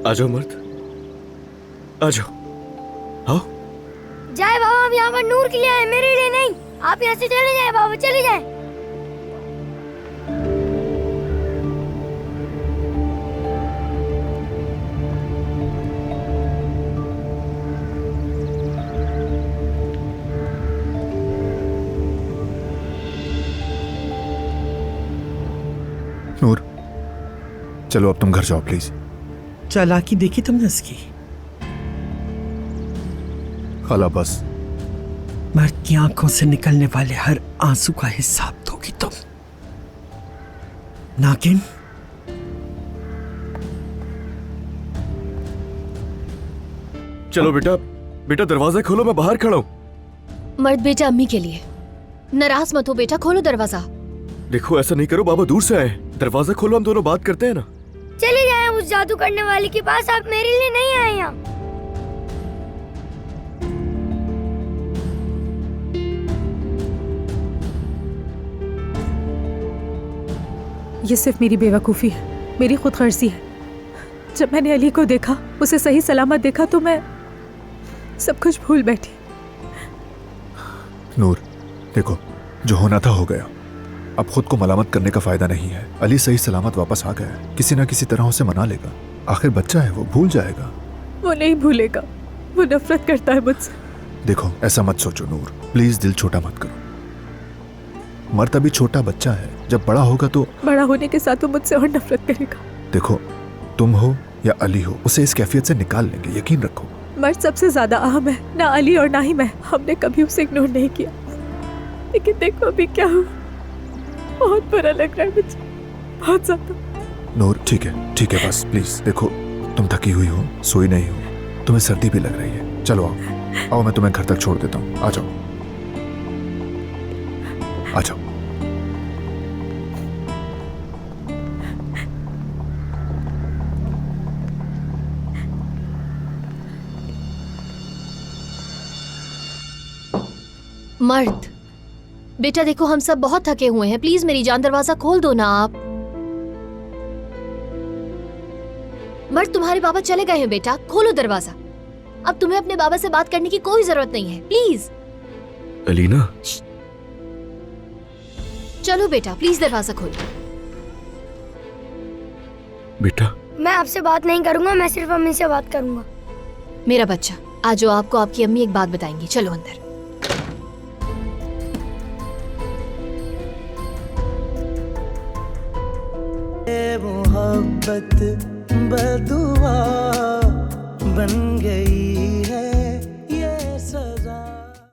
आ जाओ मर्द, आ जाओ, आओ। जाए बाबा, हम यहाँ पर नूर के लिए आए, मेरे लिए नहीं। आप यहाँ से चले जाए बाबा, चले जाए। नूर, चलो अब तुम घर जाओ प्लीज। चालाकी देखी तुमने उसकी? खाला बस। मर्द की आंखों से निकलने वाले हर आंसू का हिसाब दोगी तुम। नागिन, चलो बेटा, बेटा दरवाजा खोलो, मैं बाहर खड़ा हूँ। मर्द बेटा अम्मी के लिए। नाराज मत हो बेटा, खोलो दरवाजा। देखो ऐसा नहीं करो, बाबा दूर से आए, दरवाजा खोलो, हम दोनों बात करते हैं ना। चले जाए उस जादू करने वाले के पास, आप मेरे लिए नहीं आए यहाँ। ये सिर्फ मेरी बेवकूफ़ी है, मेरी खुद गर्जी है। जब मैंने अली को देखा, उसे सही सलामत देखा, तो मैं सब कुछ भूल बैठी। नूर, देखो जो होना था हो गया। अब खुद को मलामत करने का फायदा नहीं है। अली सही सलामत वापस आ गया है, किसी ना किसी तरह उसे मना लेगा। आखिर बच्चा है, वो भूल जाएगा। वो नहीं भूलेगा, वो नफरत करता है मुझसे। देखो ऐसा मत सोचो नूर, प्लीज दिल छोटा मत करो। मर्द अभी छोटा बच्चा है, जब बड़ा होगा तो बड़ा होने के साथ वो मुझसे और नफरत करेगा। देखो तुम हो या अली हो, उसे इस कैफियत से निकाल लेंगे, यकीन रखो। मर्द सबसे ज्यादा अहम है, ना अली और ना ही मैं। हमने कभी उसे इग्नोर नहीं किया, लेकिन देखो अभी क्या हुआ। बहुत बुरा लग रहा है मुझे, बहुत ज्यादा। नूर ठीक है बस प्लीज। देखो तुम थकी हुई हो, सोई नहीं हो, तुम्हें सर्दी भी लग रही है। चलो आओ, मैं तुम्हें घर तक छोड़ देता हूँ। आ जाओ, आ जाओ। मर्द बेटा देखो, हम सब बहुत थके हुए हैं, प्लीज मेरी जान दरवाजा खोल दो ना आप। मर्द तुम्हारे बाबा चले गए हैं बेटा, खोलो दरवाजा। अब तुम्हें अपने बाबा से बात करने की कोई जरूरत नहीं है, प्लीज। अलीना, चलो बेटा प्लीज दरवाजा खोलो। बेटा मैं आपसे बात नहीं करूंगा, मैं सिर्फ अम्मी से बात करूंगा। मेरा बच्चा, आज आपको आपकी अम्मी एक बात बताएंगी, चलो अंदर। मोहब्बत बदुआ